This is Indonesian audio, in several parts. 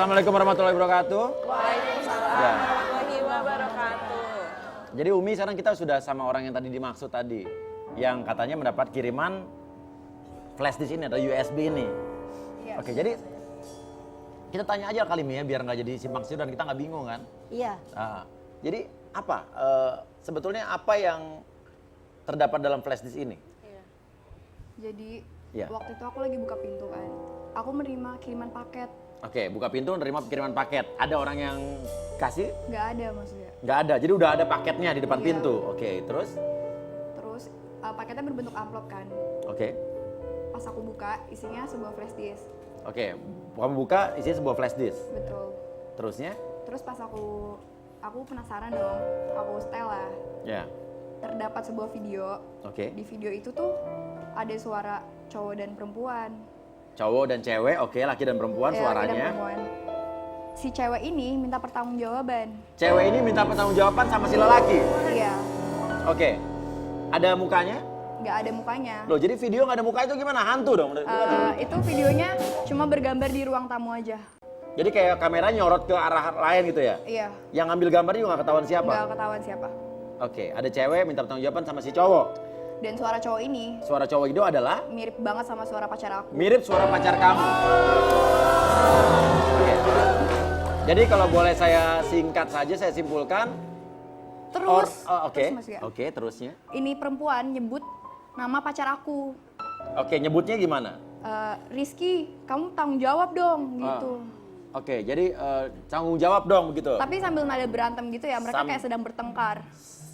Assalamualaikum warahmatullahi wabarakatuh. Waalaikumsalam warahmatullahi wabarakatuh. Jadi Umi, sekarang kita sudah sama orang yang tadi dimaksud tadi, yang katanya mendapat kiriman flash disk ini atau USB ini. Iya. Oke, jadi kita tanya aja kali Mi ya, biar nggak jadi simpang siur dan kita nggak bingung kan. Iya. Nah, jadi apa sebetulnya apa yang terdapat dalam flash disk ini? Jadi Iya. waktu itu aku lagi buka pintu kan. Aku menerima kiriman paket. Oke, buka pintu menerima kiriman paket. Ada orang yang kasih? Nggak ada maksudnya. Nggak ada, jadi udah ada paketnya di depan Iya. pintu. Oke, terus? Terus paketnya berbentuk amplop kan. Oke, Pas aku buka isinya sebuah flash disk. oke. Kamu buka isinya sebuah flash disk. Betul. Terusnya? Terus pas aku penasaran dong. Aku setel lah. Ya, Terdapat sebuah video. oke. Di video itu tuh ada suara cowok dan perempuan. Cowok dan cewek, oke, laki dan perempuan Ya, laki dan suaranya. perempuan. Si cewek ini minta pertanggungjawaban. Cewek ini minta pertanggungjawaban sama si lelaki. Iya. Oke. Ada mukanya? Nggak ada mukanya. Loh, jadi video nggak ada muka itu gimana? Hantu dong? Itu videonya cuma bergambar di ruang tamu aja. Jadi kayak kamera nyorot ke arah lain gitu ya? Iya. Yang ngambil gambar juga nggak ketahuan siapa? Nggak ketahuan siapa. Oke, ada cewek minta pertanggungjawaban sama si cowok. Dan suara cowok ini Suara cowok itu adalah mirip banget sama suara pacar aku. mirip suara pacar kamu. Oke. Jadi kalau boleh saya singkat saja, saya simpulkan. Terus, Oke, terus Mas ya, oke, terusnya. ini perempuan nyebut nama pacar aku. Oke, nyebutnya gimana? Rizky, kamu tanggung jawab dong gitu. Oke, jadi tanggung jawab dong begitu. Tapi sambil nada berantem gitu ya, mereka Sam- kayak sedang bertengkar.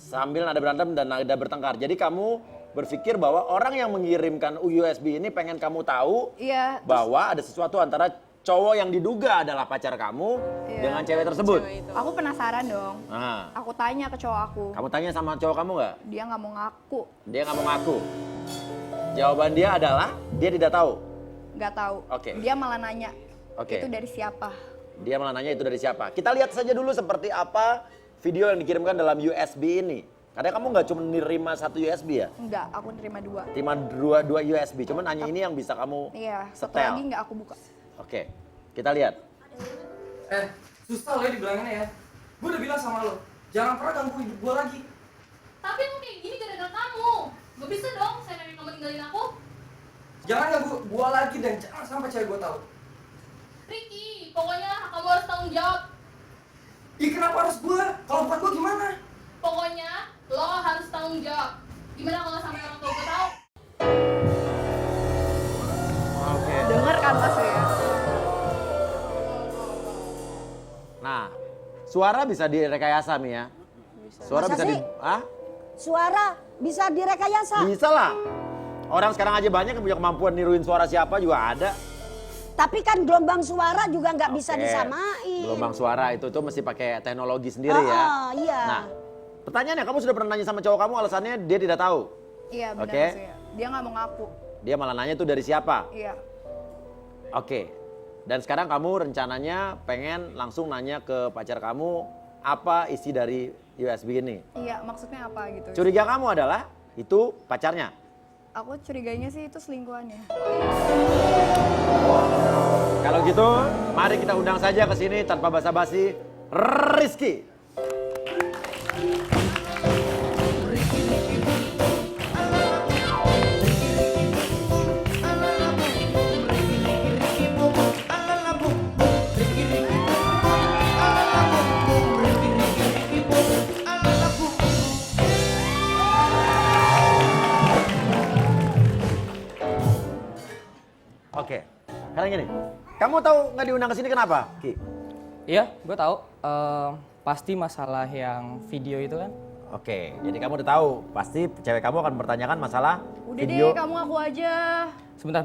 Sambil nada berantem dan nada bertengkar. Jadi kamu berpikir bahwa orang yang mengirimkan USB ini pengen kamu tahu Iya. bahwa ada sesuatu antara cowok yang diduga adalah pacar kamu Iya. dengan cewek tersebut. Cewek itu. Aku penasaran dong. Nah, Aku tanya ke cowok aku. kamu tanya sama cowok kamu nggak? Dia nggak mau ngaku. Dia nggak mau ngaku. Jawaban dia adalah dia tidak tahu. Nggak tahu. Oke. Dia malah nanya. Oke. Itu dari siapa? Dia malah nanya itu dari siapa. Kita lihat saja dulu seperti apa video yang dikirimkan dalam USB ini. Karena kamu nggak cuma nerima satu USB ya, Enggak, aku nerima 2. terima dua USB. Cuman hanya ini yang bisa kamu Iya, satu setel. lagi nggak aku buka. Oke, kita lihat. Susah lo ya dibilanginnya ya. Gue udah bilang sama lo, jangan pernah ganggu hidup gue lagi. Tapi emang kayak gini gara-gara kamu. Gak bisa dong saya nenek kamu tinggalin aku. Jangan ganggu gue lagi dan jangan sampai cewek gue tahu. Ricky, pokoknya kamu harus tanggung jawab. Ih kenapa harus gue? Kalau bukan gue gimana? Pokoknya lo harus tanggung jawab. Gimana kalau sampai orang tua gue tahu? Oke. Dengar kan Mas ya? Nah, suara bisa direkayasa Mi ya. Suara Masa bisa di, sih? ah? Suara bisa direkayasa. Bisa lah. Orang sekarang aja banyak yang punya kemampuan niruin suara siapa juga ada. Tapi kan gelombang suara juga nggak bisa Oke. disamain. Gelombang suara itu tuh mesti pakai teknologi sendiri ya. Iya. Nah, pertanyaannya kamu sudah pernah nanya sama cowok kamu alasannya dia tidak tahu. Iya benar Oke. Mas ya. Dia nggak mau ngaku. Dia malah nanya itu dari siapa. Iya. Oke. Dan sekarang kamu rencananya pengen langsung nanya ke pacar kamu apa isi dari USB ini. Iya, maksudnya apa gitu. Curiga kamu adalah itu pacarnya. Aku curiganya sih itu selingkuhannya. Kalau gitu, mari kita undang saja ke sini tanpa basa-basi Rizky. Oke, sekarang gini. Kamu tahu nggak diundang ke sini kenapa, Ki? Iya, gue tahu. Pasti masalah yang video itu kan. Oke, jadi kamu udah tahu. Pasti cewek kamu akan mempertanyakan masalah Udah video. deh, kamu aku aja. Sebentar.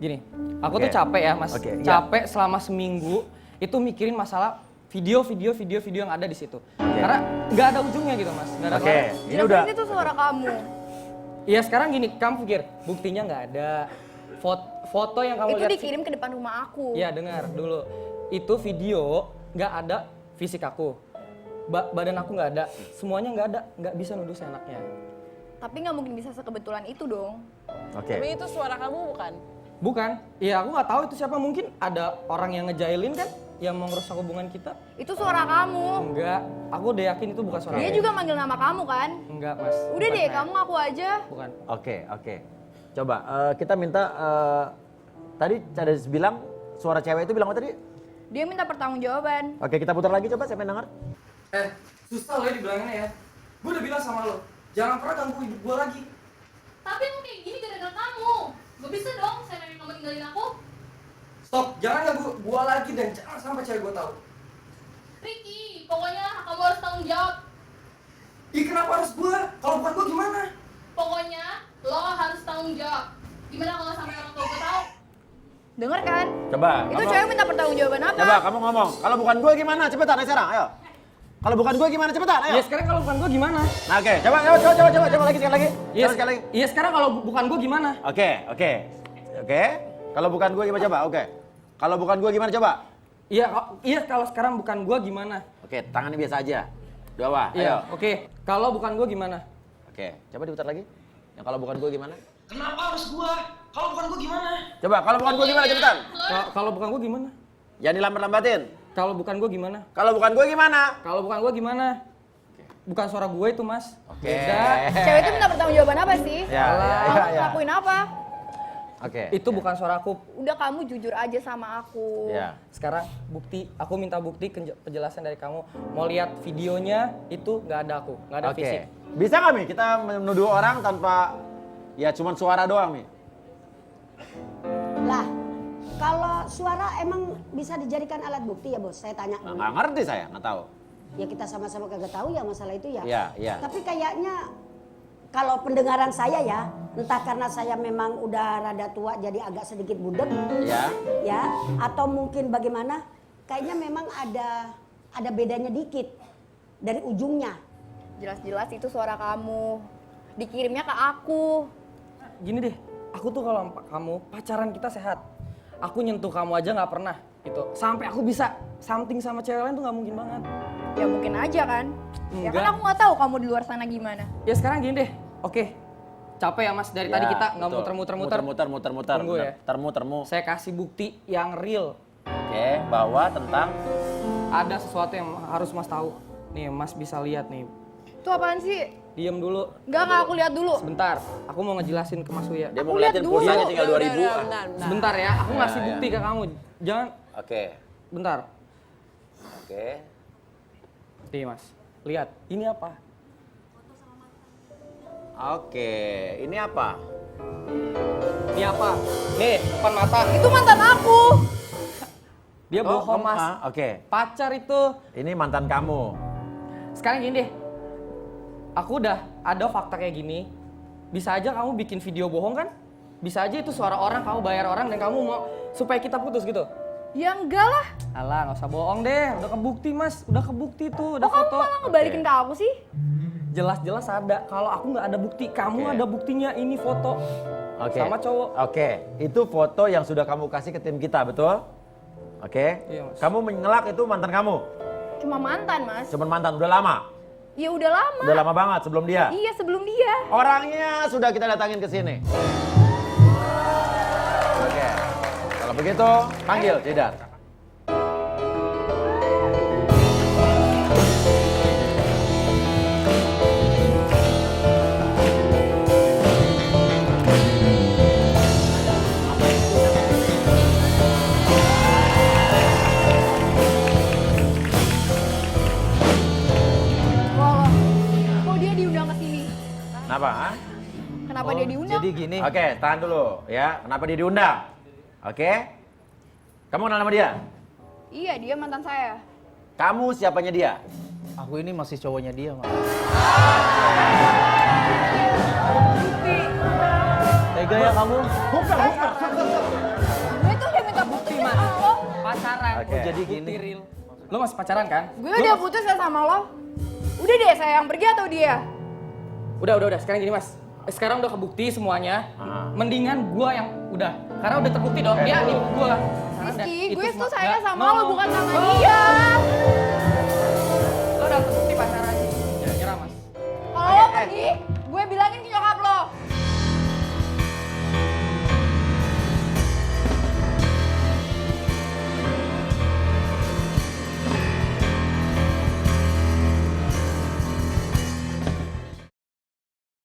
Gini, aku Oke. tuh capek ya mas. Oke, iya. Capek selama seminggu itu mikirin masalah video yang ada di situ. Karena nggak ada ujungnya gitu mas. Nggak ada Oke, kelar. ini Ya, udah. berarti itu suara kamu. Iya sekarang gini, kamu pikir buktinya nggak ada. Foto yang kamu Itu lihat. dikirim ke depan rumah aku. Iya dengar dulu. Itu video nggak ada fisik aku. Badan aku nggak ada. Semuanya nggak ada. Nggak bisa nuduh seenaknya. Tapi nggak mungkin bisa sekebetulan itu dong. Oke. Tapi itu suara kamu bukan? Bukan. Iya, aku nggak tahu itu siapa. Mungkin ada orang yang ngejailin kan, yang mau ngerusak hubungan kita. Itu suara kamu. Enggak, aku udah yakin itu bukan suara Dia aku. juga manggil nama kamu kan? Enggak, Mas. Udah Bukan. deh, kamu ngaku aja. Bukan. Oke. Coba kita minta tadi Cades bilang suara cewek itu bilang apa tadi? Dia minta pertanggungjawaban. Oke, kita putar lagi coba siapa yang denger? Susah lo ya dibilanginnya ya. Gue udah bilang sama lo, jangan pernah ganggu hidup gue lagi. Tapi aku kayak gini gara-gara kamu. Gak bisa dong saya pengen kamu tinggalin aku. Stop, jangan ganggu gue lagi dan jangan sampai cewek gue tahu. Ricky, pokoknya kamu harus tanggung jawab. Ih, kenapa harus gue? Kalau bukan gue gimana? Pokoknya lo harus tanggung jawab. Gimana kalau sampai orang tua gue tahu? Dengar kan? Coba. Itu cewek minta pertanggungjawaban apa? Coba kamu ngomong. Kalau bukan gue gimana? Cepetan ayo sekarang, ayo. Kalau bukan gue gimana? Cepetan, ayo. Iya, sekarang kalau bukan gue gimana? Nah, oke. Coba lagi sekali lagi. Iya, Coba sekali lagi. Iya, sekarang kalau bukan gue gimana? Oke. Kalau bukan gue gimana coba? Oke. Kalau bukan gue gimana coba? Iya, kalau sekarang bukan gue gimana? Oke, tangannya biasa aja. Dua bawah, ayo. Iya, oke. Kalau bukan gue gimana? Oke, coba diputar lagi. Yang kalau bukan gue gimana? Kenapa harus gue? Kalau bukan gue gimana? Coba, kalau bukan gue gimana cepetan? Kalau bukan gue gimana? Jangan dilambat-lambatin. Kalau bukan gue gimana? Kalau bukan gue gimana? Kalau bukan gue gimana? Bukan suara gue itu, Mas. Oke. Beda. Cewek itu minta pertanggungjawaban apa sih? Ya. Kamu ngelakuin apa? Oke. Itu bukan suara aku. Udah kamu jujur aja sama aku. Ya. Sekarang bukti, aku minta bukti penjelasan dari kamu. Mau lihat videonya itu nggak ada aku, nggak ada Oke. fisik. Bisa nggak Mi kita menuduh orang tanpa ya cuman suara doang Mi? Lah, kalau suara emang bisa dijadikan alat bukti ya bos? Saya tanya. Nggak ngerti saya, nggak tahu. Ya kita sama-sama kagak tahu ya masalah itu ya. Iya. Tapi kayaknya kalau pendengaran saya ya, entah karena saya memang udah rada tua jadi agak sedikit budek, ya, atau mungkin bagaimana, kayaknya memang ada bedanya dikit dari ujungnya. Jelas-jelas itu suara kamu. Dikirimnya ke aku. Gini deh, aku tuh kalau kamu pacaran kita sehat. Aku nyentuh kamu aja nggak pernah gitu. Sampai aku bisa something sama cewek lain tuh nggak mungkin banget. Ya mungkin aja kan. Ya kan Enggak. aku nggak tahu kamu di luar sana gimana. Ya sekarang gini deh, oke. Capek ya Mas, dari tadi kita nggak muter-muter. Muter-muter. Tunggu ya. Termu. Saya kasih bukti yang real. Oke, bahwa tentang Ada sesuatu yang harus Mas tahu. Nih Mas bisa lihat nih. Itu apaan sih? Diem dulu. Enggak aku lihat dulu. Sebentar, aku mau ngejelasin ke Mas Uya. dia mau Aku lihat ngeliatin dulu. pulsanya tinggal 2000. Sebentar ya, aku ngasih Ya, bukti ke kamu. Jangan, Oke. bentar. Oke. Nih Mas, lihat. Ini apa? Oke, ini apa? Ini apa? Nih, depan mata. Itu mantan aku. Dia bohong Mas. Oke. Pacar itu. Ini mantan kamu. Sekarang gini deh. Aku udah ada fakta kayak gini. Bisa aja kamu bikin video bohong kan? Bisa aja itu suara orang, kamu bayar orang dan kamu mau supaya kita putus gitu. Ya enggak lah. Alah, nggak usah bohong deh. Udah kebukti Mas, udah kebukti tuh, udah Kok kamu foto. malah ngebalikin ke aku sih? Jelas-jelas ada. Kalau aku nggak ada bukti, kamu Oke. ada buktinya. Ini foto Oke. sama cowok. Oke, itu foto yang sudah kamu kasih ke tim kita, betul? Oke. Iya, Mas. Kamu mengelak itu mantan kamu. Cuma mantan mas. Cuman mantan, udah lama. Ya udah lama. Udah lama banget sebelum dia. Iya sebelum dia. Orangnya sudah kita datangin ke sini. Oke. Kalau begitu, panggil Jedar. Wah, kok dia diundang ke sini? Kenapa? Ha? Kenapa dia diundang? Jadi gini. Oke, tahan dulu ya. Kenapa dia diundang? Oke. Kamu kenal sama dia? Iya dia mantan saya. Kamu siapanya dia? Aku ini masih cowoknya dia, Mas. Tega ya kamu? Gue tuh udah minta putus ya sama lo. Pacaran. Oke. Oh, jadi gini. Real. Lo masih pacaran kan? Gue udah putus ya sama lo. Udah deh saya yang pergi atau dia? Udah. Sekarang gini Mas. Sekarang udah kebukti semuanya. Mendingan gua yang udah. Karena udah terbukti dong. Dia ibu gua. Rizky, Itu gue tuh semua- sayang nggak, sama no. lo bukan sama dia.